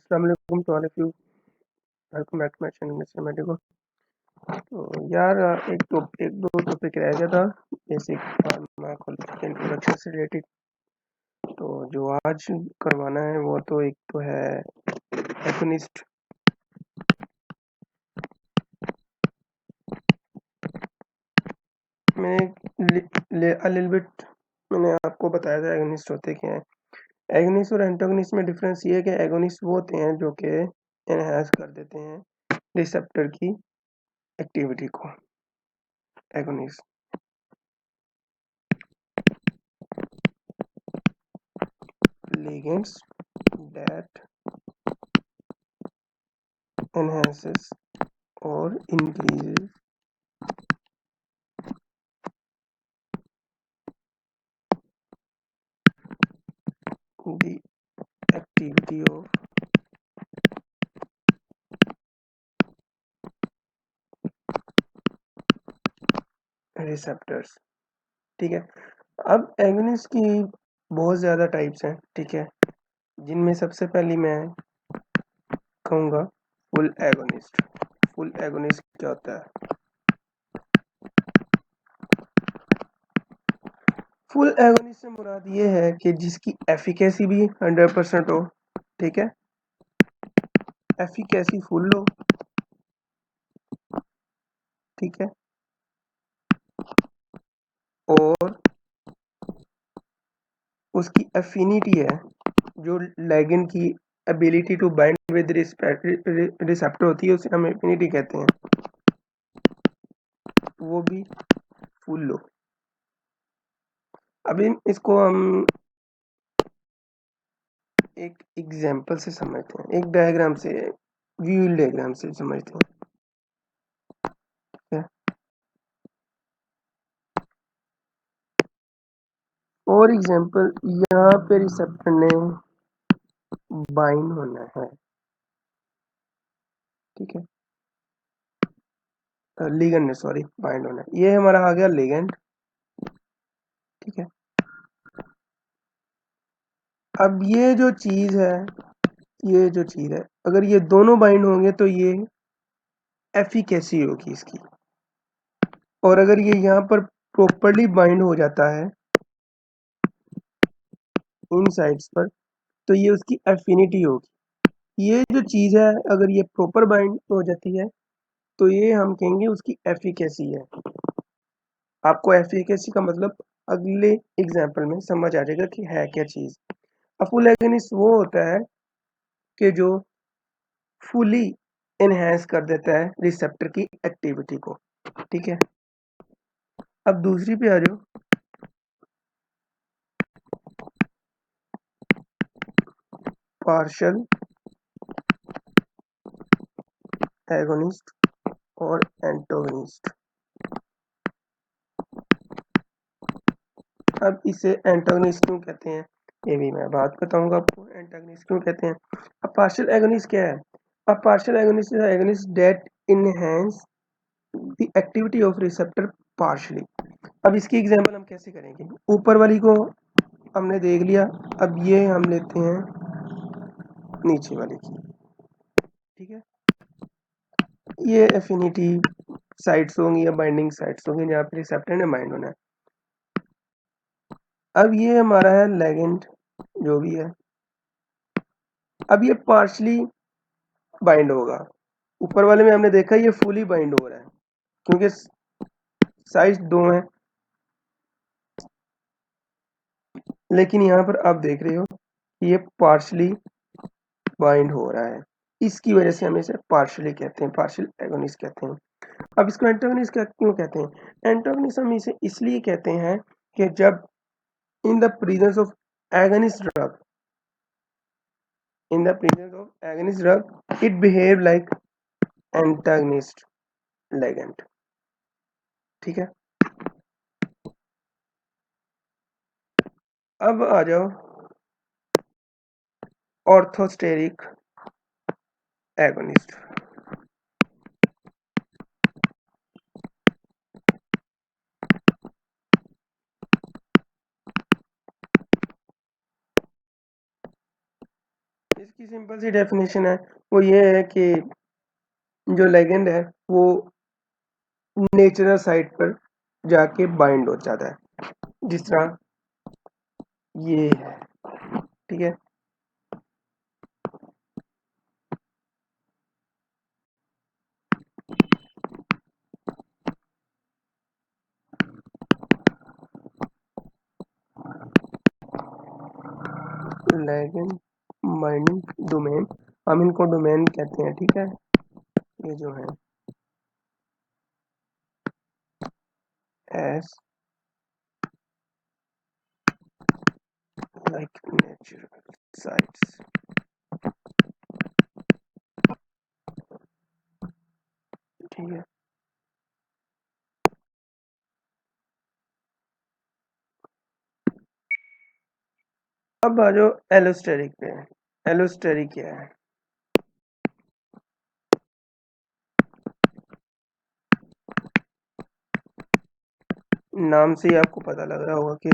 अस्सलाम वालेकुम to all of you. Welcome back to my channel mister Medico. तो यार एक दो टॉपिक रह गया था बेसिक फार्माकोलॉजी के इंट्रोडक्शन से रिलेटेड। तो जो आज करवाना है वो तो एक तो है एगोनिस्ट। मैंने आपको बताया था एगोनिस्ट होते क्या है। एगोनिस्ट और एंटागोनिस्ट में डिफरेंस ये है कि एगोनिस्ट वो होते हैं जो कि एनहांस कर देते हैं रिसेप्टर की एक्टिविटी को। Agonist ligands that enhances or increases the activity of receptors। ठीक है। अब एगोनिस्ट की बहुत ज़्यादा टाइप्स हैं। ठीक है, जिनमें सबसे पहली मैं कहूँगा फुल एगोनिस्ट। फुल एगोनिस्ट क्या होता है? फुल एगोनिस्ट से मुराद ये है कि जिसकी एफिकेसी भी 100% हो। ठीक है, एफिकेसी फुल हो। ठीक है, और उसकी एफिनिटी है, जो लिगेंड की ability to bind with receptor होती है, उसे हम एफिनिटी कहते हैं, वो भी फुल लो। अभी इसको हम एक एग्जांपल से समझते हैं, एक डायग्राम से, व्यू डायग्राम से समझते हैं। और एग्जांपल, यहाँ पे रिसेप्टर ने बाइंड होना है। ठीक है, लिगेंड ने सॉरी बाइंड होना है। ये हमारा आ गया लिगेंड। ठीक है, अब ये जो चीज है, अगर ये दोनों बाइंड होंगे तो ये एफिकेसी होगी इसकी। और अगर ये यहाँ पर प्रॉपरली बाइंड हो जाता है इन साइड्स पर, तो ये उसकी एफिनिटी होगी। ये जो चीज है, अगर ये प्रॉपर बाइंड हो जाती है तो ये हम कहेंगे उसकी एफिकेसी है। आपको एफिकेसी का मतलब अगले एग्जाम्पल में समझ आ जाएगा कि है क्या चीज। फुल एगोनिस्ट वो होता है कि जो फुली एनहेंस कर देता है रिसेप्टर की एक्टिविटी को। ठीक है, अब दूसरी पे आ जाओ, पार्शियल एगोनिस्ट और एंटागोनिस्ट। अब इसे एंटागोनिस्ट क्यों कहते हैं, ये भी मैं बात बताऊंगा आपको एंटागोनिस्ट क्यों कहते हैं। अब पार्शियल एगोनिस्ट क्या है? अब partial agonist is agonist that enhance the activity of receptor partially. अब इसकी एग्जांपल हम कैसे करेंगे? ऊपर वाली को हमने देख लिया, अब ये हम लेते हैं नीचे वाले की। ठीक है, ये एफिनिटी साइट्स होंगी या बाइंडिंग साइट्स होंगी जहाँ पे रिसेप्टर ने बाइंड होना है। अब ये हमारा है लिगेंड जो भी है। अब ये पार्शली बाइंड होगा। ऊपर वाले में हमने देखा ये फुली बाइंड हो रहा है क्योंकि साइज दो हैं, लेकिन यहाँ पर आप देख रहे हो ये पार्शली बाइंड हो रहा है। इसकी वजह से हम इसे पार्शियली कहते हैं, पार्शियल एगोनिस्ट कहते हैं। अब इसको एंटागोनिस्ट क्यों कहते हैं? एंटागोनिस्ट हम इसे इसलिए कहते हैं कि जब in the presence of agonist drug, it behave like antagonist ligand। ठीक है, अब आ जाओ ऑर्थोस्टेरिक एगोनिस्ट। इसकी सिंपल सी डेफिनेशन है, वो ये है कि जो लिगेंड है वो नेचुरल साइट पर जाके बाइंड हो जाता है, जिस तरह ये है, ठीक है। लिगेंड बाइंडिंग डोमेन, हम इनको डोमेन कहते हैं, ठीक है। ये जो है एस लाइक नेचुरल साइट्स, ठीक है। अब आ जाओ एलोस्टेरिक पे। एलोस्टेरिक क्या है? नाम से ही आपको पता लग रहा होगा कि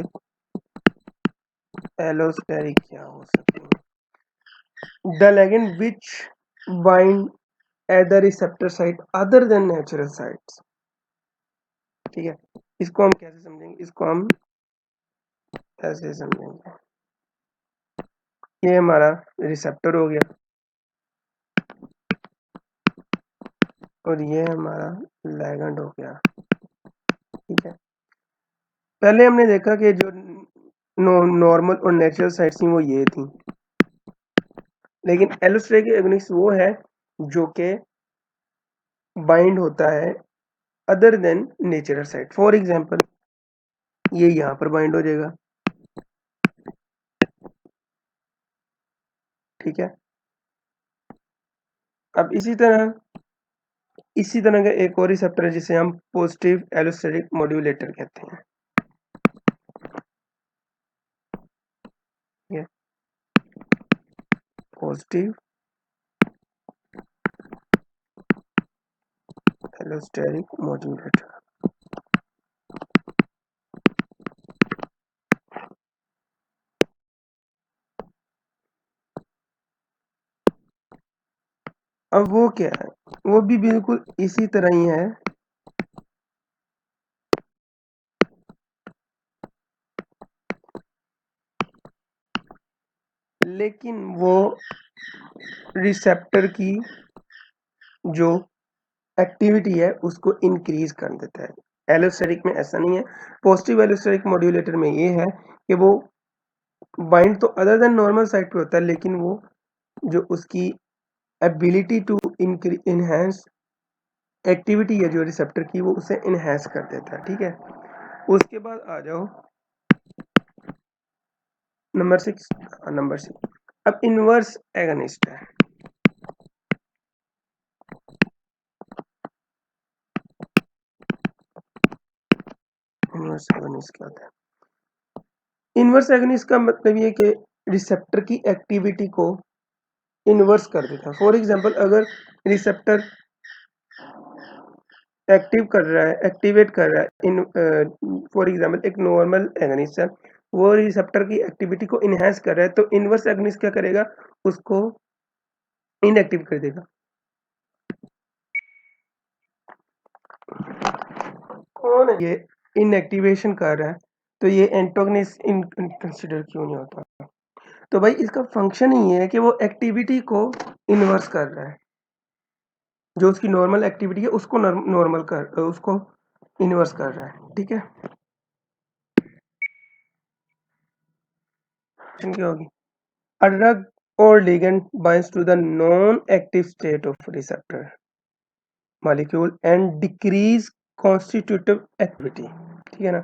एलोस्टेरिक क्या हो सकती है। The ligand which bind at the receptor site other than natural sites, ठीक है। इसको हम कैसे समझेंगे? इसको हम ऐसे समझेंगे, ये हमारा रिसेप्टर हो गया और ये हमारा ligand हो गया, ठीक है। पहले हमने देखा कि जो नॉर्मल और नेचुरल साइट्स थी वो ये थी, लेकिन एलोस्टेरिक एगोनिस्ट वो है जो कि बाइंड होता है other than natural site. For example ये यहाँ पर बाइंड हो जाएगा, ठीक है। अब इसी तरह का एक और रिसेप्टर है जिसे हम पॉजिटिव एलोस्टेरिक मॉड्यूलेटर कहते हैं, ये पॉजिटिव एलोस्टेरिक मॉड्यूलेटर। अब वो क्या है? वो भी बिल्कुल इसी तरह ही है, लेकिन वो रिसेप्टर की जो एक्टिविटी है उसको इंक्रीज कर देता है। एलोस्टेरिक में ऐसा नहीं है। पॉजिटिव एलोस्टेरिक मॉड्यूलेटर में ये है कि वो बाइंड तो अदर देन नॉर्मल साइट पे होता है, लेकिन वो जो उसकी एबिलिटी टू इनहेंस एक्टिविटी है जो रिसेप्टर की, वो उसे इनहेंस कर देता है, ठीक है। उसके बाद आ जाओ नंबर 6। अब इनवर्स एगनिस्ट है। इनवर्स एगनिस्ट क्या होता है? इनवर्स एगनिस्ट का मतलब ये कि रिसेप्टर की एक्टिविटी को इनवर्स कर देता है। फॉर एग्जांपल अगर रिसेप्टर एक्टिवेट कर रहा है इन फॉर एग्जांपल एक नॉर्मल एगनिस्ट है, वो रिसेप्टर की एक्टिविटी को इनहेंस कर रहा है, तो इनवर्स एगनिस्ट क्या करेगा? उसको इनएक्टिव कर देगा। कौन है ये इनएक्टिवेशन कर रहा है? तो ये एंटोगनिस्ट इन कंसिडर क्यों नहीं होता? तो भाई इसका फंक्शन ही है कि वो एक्टिविटी को इनवर्स कर रहा है, जो उसकी नॉर्मल एक्टिविटी है उसको उसको इनवर्स कर रहा है, ठीक है। क्या होगी? A drug or ligand binds to the non-active state of receptor molecule and decrease constitutive activity, ठीक है ना।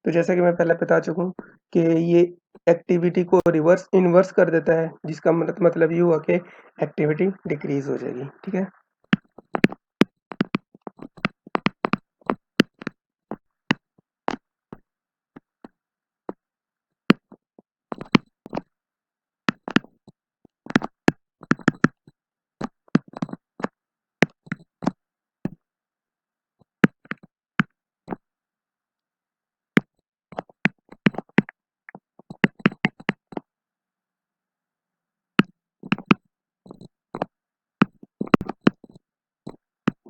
तो जैसा कि मैं पहले बता चुका हूँ कि ये एक्टिविटी को रिवर्स इनवर्स कर देता है, जिसका मतलब ये हुआ कि एक्टिविटी डिक्रीज हो जाएगी, ठीक है।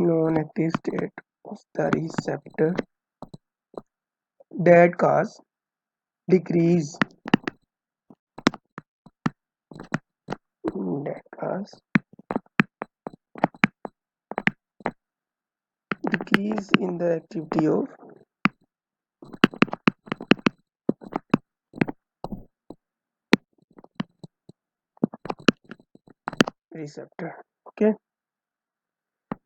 non-active state of the receptor that cause decrease that cause decrease in the activity of receptor. Okay,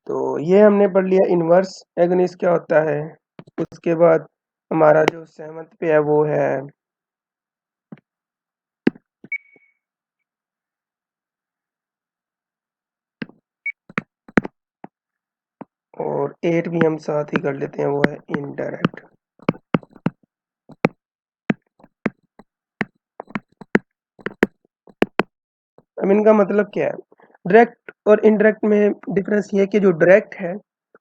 तो ये हमने पढ़ लिया इनवर्स एगोनिस्ट क्या होता है। उसके बाद हमारा जो 7th पे है वो है और 8 भी हम साथ ही कर लेते हैं, वो है इनडायरेक्ट। अब इनका मतलब क्या है, डायरेक्ट और इनडायरेक्ट में डिफरेंस ये है कि जो डायरेक्ट है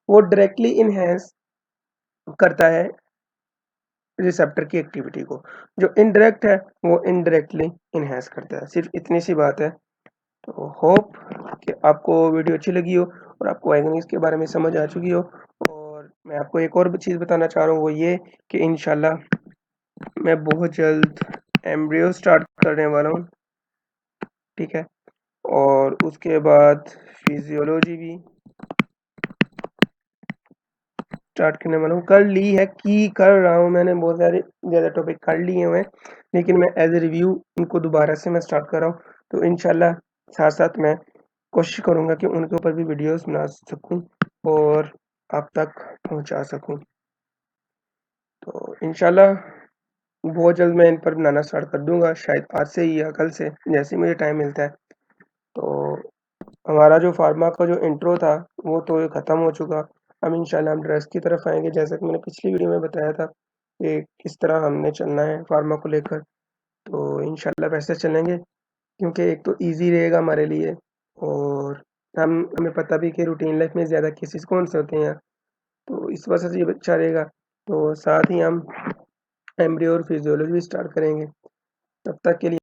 वो डायरेक्टली इनहेंस करता है रिसेप्टर की एक्टिविटी को, जो इनडायरेक्ट है वो इनडायरेक्टली इनहेंस करता है। सिर्फ इतनी सी बात है। तो होप कि आपको वीडियो अच्छी लगी हो और आपको एगोनिस्ट के बारे में समझ आ चुकी हो। और मैं आपको एक और चीज़ बताना चाह रहा हूँ, वो ये कि इंशाल्लाह मैं बहुत जल्द एम्ब्रियो स्टार्ट करने वाला हूँ, ठीक है, और उसके बाद फिजियोलॉजी भी स्टार्ट करने वाला हूँ। कर ली है कि कर रहा हूँ, मैंने बहुत सारे ज़्यादा टॉपिक कर लिए हुए हैं, लेकिन मैं एज ए रिव्यू इनको दोबारा से मैं स्टार्ट कर रहा हूँ। तो इंशाल्लाह साथ साथ मैं कोशिश करूँगा कि उनके ऊपर भी वीडियोस बना सकूँ और आप तक पहुँचा सकूँ। तो इंशाल्लाह बहुत जल्द मैं इन पर बनाना स्टार्ट कर दूँगा, शायद आज से ही या कल से, जैसे ही मुझे टाइम मिलता है। तो हमारा जो फार्मा का जो इंट्रो था वो तो ख़त्म हो चुका। अब इंशाल्लाह हम ड्रग्स की तरफ आएँगे, जैसा कि मैंने पिछली वीडियो में बताया था कि किस तरह हमने चलना है फार्मा को लेकर। तो इंशाल्लाह वैसे चलेंगे, क्योंकि एक तो ईज़ी रहेगा हमारे लिए और हमें पता भी कि रूटीन लाइफ में ज़्यादा केसेस कौन से होते हैं, तो इस वजह से ये अच्छा रहेगा। तो साथ ही हम एम्ब्रियो और फिजियोलॉजी भी स्टार्ट करेंगे। तब तक के लिए